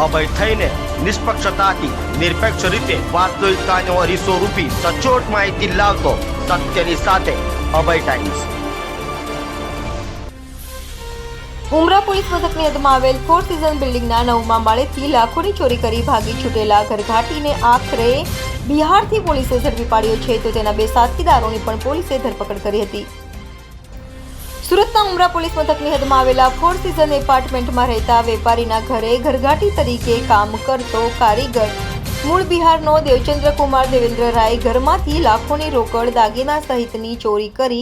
અભય થઈને નિષ્પક્ષતાથી નિરપેક્ષ રીતે વાસ્તવિકતાનો અરીસો રૂપી સચોટ માહિતી લાવતો સત્યની સાથે અભય ટાઈમ્સ। ઉમરા પોલીસ મથકની હદમાં આવેલ ફોર સીઝન બિલ્ડિંગના 9મા માળેથી લાખોની ચોરી કરી ભાગી છૂટેલા ઘરઘાટીને આખરે બિહારથી પોલીસે ઝડપી પાડ્યો છે, તો તેના 2 સાથીદારોની પણ પોલીસે ધરપકડ કરી હતી। સુરતના ઉમરા પોલીસ મથકની હદમાં આવેલા ફોર સીઝન એપાર્ટમેન્ટમાં રહેતા વેપારીના ઘરે ઘરઘાટી તરીકે કામ કરતો કારીગર મૂળ બિહારનો દેવચંદ્ર કુમાર દેવેન્દ્ર રાય ઘરમાંથી લાખોની રોકડ, દાગીના સહિતની ચોરી કરી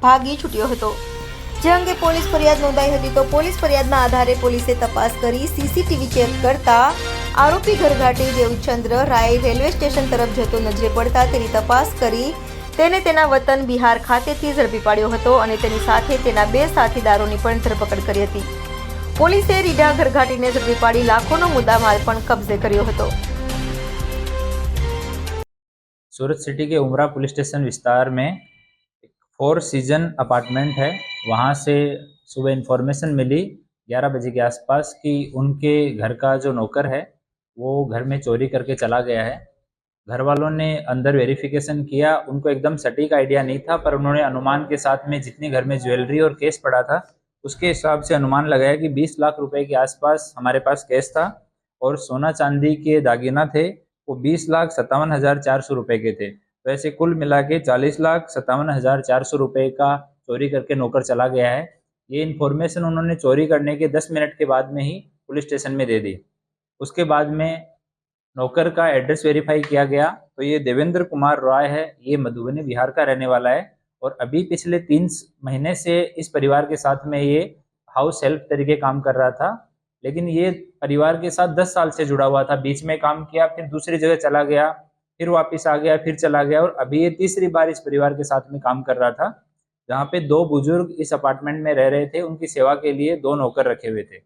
ભાગી છૂટ્યો હતો, જે અંગે પોલીસ ફરિયાદ નોંધાઈ હતી। તો પોલીસ ફરિયાદના આધારે પોલીસે તપાસ કરી સીસીટીવી ચેક કરતા આરોપી ઘરઘાટી દેવચંદ્ર રાય રેલવે સ્ટેશન તરફ જતો નજરે પડતા તેની તપાસ કરી તેને તેના વતન બિહાર ખાતેથી ઝડપી પાડ્યો હતો અને તેની સાથે તેના 2 સાથીદારોની પણ ધરપકડ કરી હતી। પોલીસે રીઢા ઘરઘાટીને ઝડપી પાડી લાખોનો મુદ્દામાલ પણ કબજે કર્યો હતો। सूरत सिटी के उमरा पुलिस स्टेशन विस्तार में एक 4 सीजन अपार्टमेंट है। वहाँ से सुबह इन्फॉर्मेशन मिली 11 बजे के आसपास कि उनके घर का जो नौकर है वो घर में चोरी करके चला गया है। घर वालों ने अंदर वेरिफिकेशन किया, उनको एकदम सटीक आइडिया नहीं था, पर उन्होंने अनुमान के साथ में जितनी घर में ज्वेलरी और कैश पड़ा था उसके हिसाब से अनुमान लगाया कि 20 लाख रुपए के आसपास हमारे पास कैश था और सोना चांदी के दागीना थे वो 20,57,400 रुपए के थे। तो ऐसे कुल मिला के 40,57,400 रुपए का चोरी करके नौकर चला गया है। ये इन्फॉर्मेशन उन्होंने चोरी करने के 10 मिनट के बाद में ही पुलिस स्टेशन में दे दी। उसके बाद में नौकर का एड्रेस वेरीफाई किया गया तो ये देवेंद्र कुमार राय है, ये मधुबनी बिहार का रहने वाला है और अभी पिछले 3 महीने से इस परिवार के साथ में ये हाउस हेल्प तरीके काम कर रहा था। लेकिन ये परिवार के साथ 10 साल से जुड़ा हुआ था, बीच में काम किया, फिर दूसरी जगह चला गया, फिर वापस आ गया, फिर चला गया और अभी ये तीसरी बार इस परिवार के साथ में काम कर रहा था, जहाँ पे 2 बुजुर्ग इस अपार्टमेंट में रह रहे थे। उनकी सेवा के लिए 2 नौकर रखे हुए थे।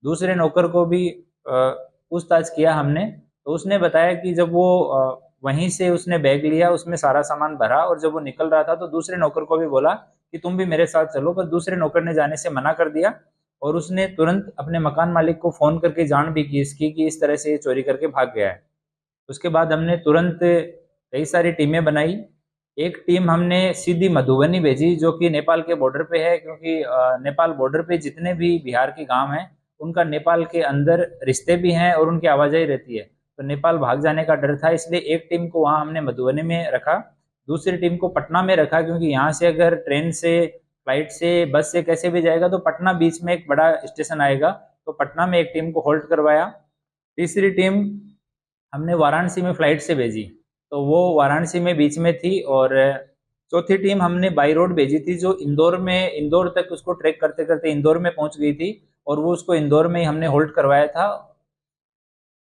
दूसरे नौकर को भी पूछताछ किया हमने, तो उसने बताया कि जब वो वहीं से उसने बैग लिया, उसमें सारा सामान भरा और जब वो निकल रहा था तो दूसरे नौकर को भी बोला कि तुम भी मेरे साथ चलो, पर दूसरे नौकर ने जाने से मना कर दिया और उसने तुरंत अपने मकान मालिक को फ़ोन करके जान भी की इसकी कि इस तरह से ये चोरी करके भाग गया है। उसके बाद हमने तुरंत कई सारी टीमें बनाई। एक टीम हमने सीधी मधुबनी भेजी जो कि नेपाल के बॉर्डर पे है, क्योंकि नेपाल बॉर्डर पे जितने भी बिहार के गांव हैं उनका नेपाल के अंदर रिश्ते भी हैं और उनकी आवाजाही रहती है, तो नेपाल भाग जाने का डर था, इसलिए एक टीम को वहाँ हमने मधुबनी में रखा, दूसरी टीम को पटना में रखा, क्योंकि यहाँ से अगर ट्रेन से, फ्लाइट से, बस से कैसे भी जाएगा तो पटना बीच में एक बड़ा स्टेशन आएगा, तो पटना में एक टीम को होल्ड करवाया। तीसरी टीम हमने वाराणसी में फ्लाइट से भेजी, तो वो वाराणसी में बीच में थी। और चौथी टीम हमने बाई रोड भेजी थी जो इंदौर तक उसको ट्रैक करते करते इंदौर में पहुंच गई थी और वो उसको इंदौर में ही हमने होल्ड करवाया था।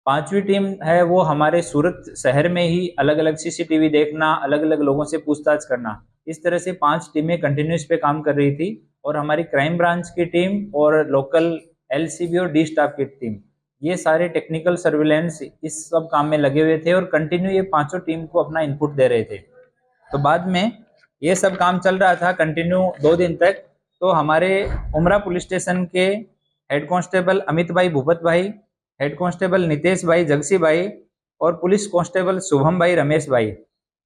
5वीं टीम है वो हमारे सूरत शहर में ही अलग अलग सीसीटीवी देखना, अलग अलग लोगों से पूछताछ करना, इस तरह से 5 टीमें कंटिन्यूस पे काम कर रही थी। और हमारी क्राइम ब्रांच की टीम और लोकल एलसीबी और डी स्टाफ की टीम, ये सारे टेक्निकल सर्विलेंस इस सब काम में लगे हुए थे और कंटिन्यू ये 5 टीम को अपना इनपुट दे रहे थे। तो बाद में ये सब काम चल रहा था कंटिन्यू 2 दिन तक। तो हमारे उमरा पुलिस स्टेशन के हेड कांस्टेबल अमित भाई, भूपत भाई, हेड कांस्टेबल नितेश भाई, जगसी भाई और पुलिस कांस्टेबल शुभम भाई, रमेश भाई,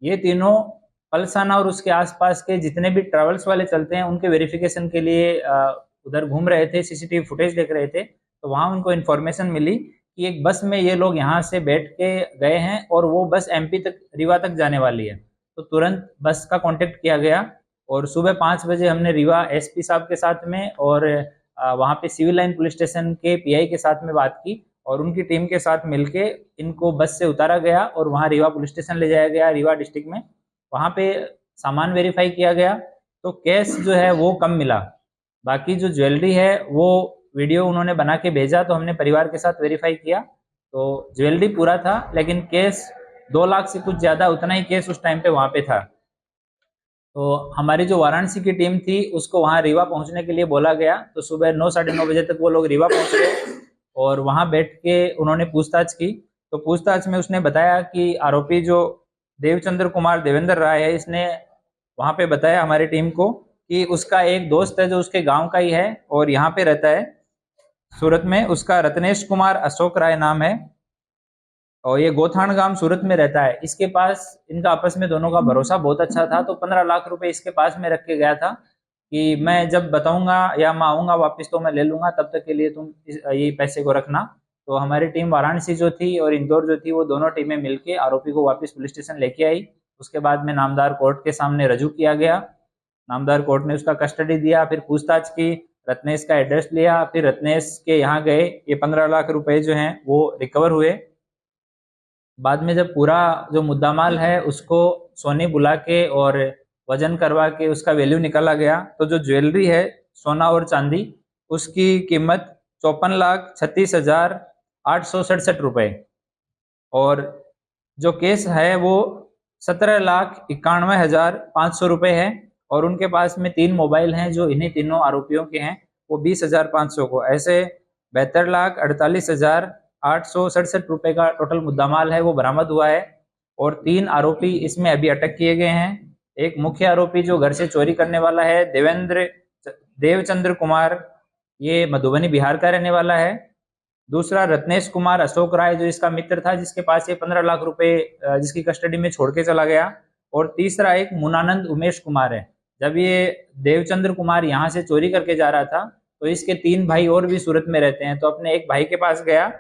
ये तीनों पलसाना और उसके आसपास के जितने भी ट्रैवल्स वाले चलते हैं उनके वेरिफिकेशन के लिए उधर घूम रहे थे, सीसीटीवी फुटेज देख रहे थे। तो वहाँ उनको इन्फॉर्मेशन मिली कि एक बस में ये लोग यहाँ से बैठ के गए हैं और वो बस एमपी तक, रीवा तक जाने वाली है। तो तुरंत बस का कांटेक्ट किया गया और सुबह 5 बजे हमने रीवा एसपी साहब के साथ में और वहाँ पे सिविल लाइन पुलिस स्टेशन के पीआई के साथ में बात की और उनकी टीम के साथ मिलके इनको बस से उतारा गया और वहाँ रीवा पुलिस स्टेशन ले जाया गया, रीवा डिस्ट्रिक्ट में। वहाँ पे सामान वेरीफाई किया गया तो कैश जो है वो कम मिला, बाकी जो ज्वेलरी है वो वीडियो उन्होंने बना के भेजा, तो हमने परिवार के साथ वेरीफाई किया तो ज्वेलरी पूरा था, लेकिन कैश 2 लाख से कुछ ज़्यादा, उतना ही कैश उस टाइम पे वहाँ पे था। तो हमारी जो वाराणसी की टीम थी उसको वहाँ रीवा पहुँचने के लिए बोला गया, तो सुबह 9 साढ़े 9 बजे तक वो लोग रीवा पहुँच गए और वहाँ बैठ के उन्होंने पूछताछ की। तो पूछताछ में उसने बताया कि आरोपी जो देवचंद्र कुमार देवेंद्र राय है, इसने वहाँ पे बताया हमारी टीम को कि उसका एक दोस्त है जो उसके गांव का ही है और यहाँ पे रहता है, सूरत में। उसका रत्नेश कुमार अशोक राय नाम है और ये गोथान गांव सूरत में रहता है। इसके पास इनका आपस में दोनों का भरोसा बहुत अच्छा था, तो 15 लाख रुपए इसके पास में रख के गया था कि मैं जब बताऊंगा या मैं आऊंगा वापस तो मैं ले लूंगा, तब तक के लिए तुम ये पैसे को रखना। तो हमारी टीम वाराणसी जो थी और इंदौर जो थी, वो दोनों टीमें मिलके आरोपी को वापस पुलिस स्टेशन लेके आई। उसके बाद में नामदार कोर्ट के सामने रजू किया गया। नामदार कोर्ट ने उसका कस्टडी दिया, फिर पूछताछ की, रत्नेश का एड्रेस लिया, फिर रत्नेश के यहाँ गए। ये 15 लाख रुपए जो हैं वो रिकवर हुए। बाद में जब पूरा जो मुद्दामाल है उसको सोनी बुला के और वजन करवा के उसका वैल्यू निकाला गया, तो जो ज्वेलरी है सोना और चांदी, उसकी कीमत 54,36,867 रुपये, और जो केस है वो 17,91,500 रुपये है। और उनके पास में 3 मोबाइल हैं जो इन्हीं तीनों आरोपियों के हैं, वो 20,500 को, ऐसे 72,48,867 रुपये का टोटल मुद्दामाल है वो बरामद हुआ है। और 3 आरोपी इसमें अभी अटक किए गए हैं। एक मुख्य आरोपी जो घर से चोरी करने वाला है देवचंद्र कुमार, ये मधुबनी बिहार का रहने वाला है। दूसरा रत्नेश कुमार अशोक राय जो इसका मित्र था, जिसके पास ये 15 लाख रुपए जिसकी कस्टडी में छोड़ के चला गया। और तीसरा एक मुनानंद उमेश कुमार है। जब ये देवचंद्र कुमार यहाँ से चोरी करके जा रहा था तो इसके 3 भाई और भी सूरत में रहते हैं, तो अपने एक भाई के पास गया,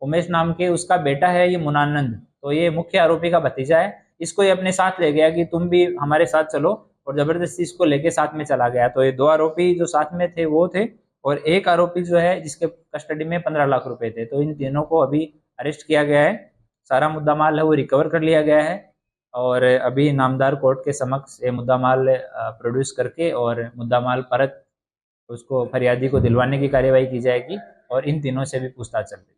उमेश नाम के, उसका बेटा है ये मुनानंद, तो ये मुख्य आरोपी का भतीजा है। इसको ये अपने साथ ले गया कि तुम भी हमारे साथ चलो, और जबरदस्ती इसको लेके साथ में चला गया। तो ये 2 आरोपी जो साथ में थे वो थे, और एक आरोपी जो है जिसके कस्टडी में 15 लाख रुपए थे। तो इन तीनों को अभी अरेस्ट किया गया है। सारा मुद्दामाल है वो रिकवर कर लिया गया है, और अभी नामदार कोर्ट के समक्ष ये मुद्दामाल प्रोड्यूस करके और मुद्दामाल परत उसको फरियादी को दिलवाने की कार्यवाही की जाएगी, और इन तीनों से भी पूछताछ चल रही है।